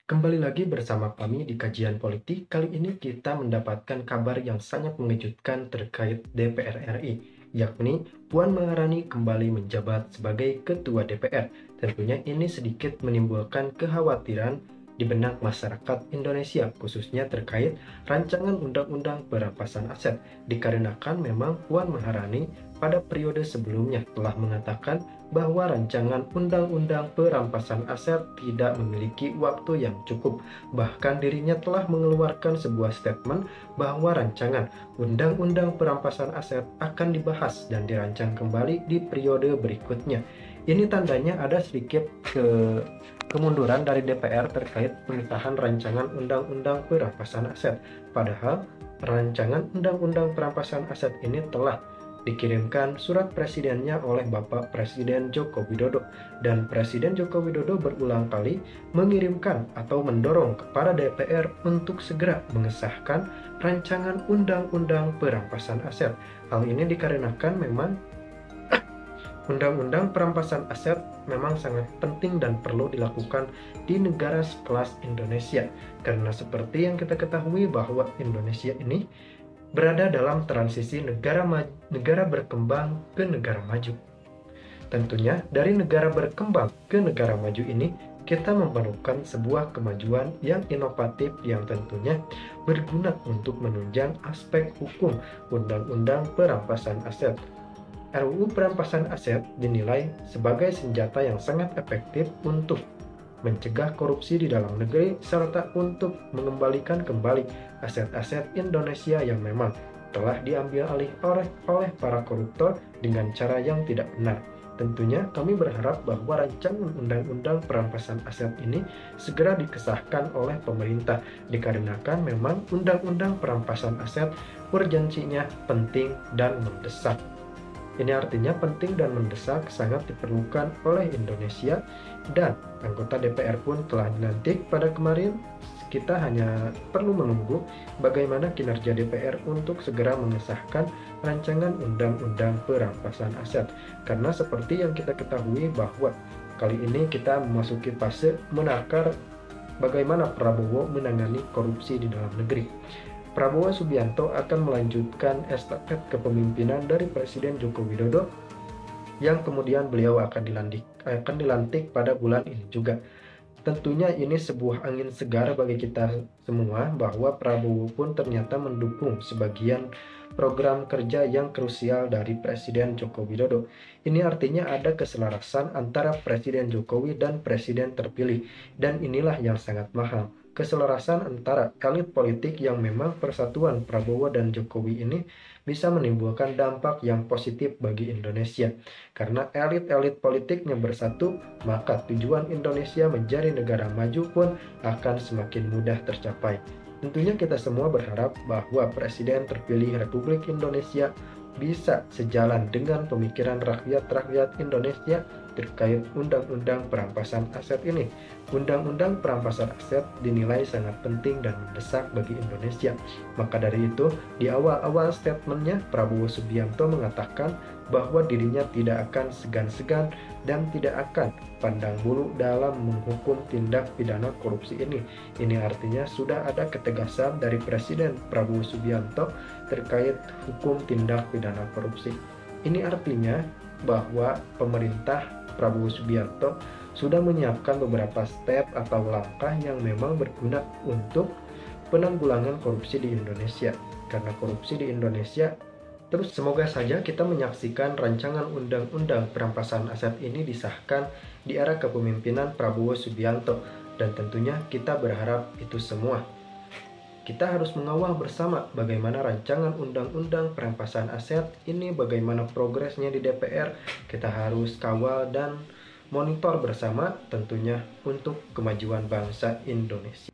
Kembali lagi bersama kami di kajian politik. Kali ini kita mendapatkan kabar yang sangat mengejutkan terkait DPR RI, yakni Puan Maharani kembali menjabat sebagai Ketua DPR. Tentunya ini sedikit menimbulkan kekhawatiran di benak masyarakat Indonesia, khususnya terkait rancangan undang-undang perampasan aset, dikarenakan memang Puan Maharani pada periode sebelumnya telah mengatakan bahwa rancangan undang-undang perampasan aset tidak memiliki waktu yang cukup. Bahkan dirinya telah mengeluarkan sebuah statement bahwa rancangan undang-undang perampasan aset akan dibahas dan dirancang kembali di periode berikutnya. Ini tandanya ada sedikit kemunduran dari DPR terkait pengesahan rancangan undang-undang perampasan aset. Padahal rancangan undang-undang perampasan aset ini telah dikirimkan surat presidennya oleh Bapak Presiden Joko Widodo, dan Presiden Joko Widodo berulang kali mengirimkan atau mendorong kepada DPR untuk segera mengesahkan rancangan undang-undang perampasan aset. Hal ini dikarenakan memang undang-undang perampasan aset memang sangat penting dan perlu dilakukan di negara sekelas Indonesia, karena seperti yang kita ketahui bahwa Indonesia ini berada dalam transisi negara berkembang ke negara maju. Tentunya dari negara berkembang ke negara maju ini kita memerlukan sebuah kemajuan yang inovatif yang tentunya berguna untuk menunjang aspek hukum undang-undang perampasan aset. RUU perampasan aset dinilai sebagai senjata yang sangat efektif untuk mencegah korupsi di dalam negeri, serta untuk mengembalikan kembali aset-aset Indonesia yang memang telah diambil alih oleh para koruptor dengan cara yang tidak benar. Tentunya kami berharap bahwa rancangan undang-undang perampasan aset ini segera dikesahkan oleh pemerintah, dikarenakan memang undang-undang perampasan aset urgensinya penting dan mendesak. Ini artinya penting dan mendesak, sangat diperlukan oleh Indonesia, dan anggota DPR pun telah dilantik pada kemarin. Kita hanya perlu menunggu bagaimana kinerja DPR untuk segera mengesahkan rancangan undang-undang perampasan aset. Karena seperti yang kita ketahui bahwa kali ini kita memasuki fase menakar bagaimana Prabowo menangani korupsi di dalam negeri. Prabowo Subianto akan melanjutkan estafet kepemimpinan dari Presiden Joko Widodo yang kemudian beliau akan dilantik pada bulan ini juga. Tentunya ini sebuah angin segar bagi kita semua bahwa Prabowo pun ternyata mendukung sebagian program kerja yang krusial dari Presiden Joko Widodo. Ini artinya ada keselarasan antara Presiden Jokowi dan Presiden terpilih, dan inilah yang sangat mahal. Keselarasan antara elit politik yang memang persatuan Prabowo dan Jokowi ini bisa menimbulkan dampak yang positif bagi Indonesia. Karena elit-elit politiknya bersatu, maka tujuan Indonesia menjadi negara maju pun akan semakin mudah tercapai. Tentunya kita semua berharap bahwa Presiden terpilih Republik Indonesia bisa sejalan dengan pemikiran rakyat-rakyat Indonesia terkait undang-undang perampasan aset ini. Undang-undang perampasan aset dinilai sangat penting dan mendesak bagi Indonesia. Maka dari itu, di awal-awal statementnya, Prabowo Subianto mengatakan bahwa dirinya tidak akan segan-segan dan tidak akan pandang bulu dalam menghukum tindak pidana korupsi ini. Ini artinya sudah ada ketegasan dari Presiden Prabowo Subianto terkait hukum tindak pidana korupsi. Ini artinya bahwa pemerintah Prabowo Subianto sudah menyiapkan beberapa step atau langkah yang memang berguna untuk penanggulangan korupsi di Indonesia. Karena korupsi di Indonesia terus, semoga saja kita menyaksikan rancangan undang-undang perampasan aset ini disahkan di era kepemimpinan Prabowo Subianto, dan tentunya kita berharap itu semua. Kita harus mengawal bersama bagaimana rancangan undang-undang perampasan aset ini, bagaimana progresnya di DPR. Kita harus kawal dan monitor bersama tentunya untuk kemajuan bangsa Indonesia.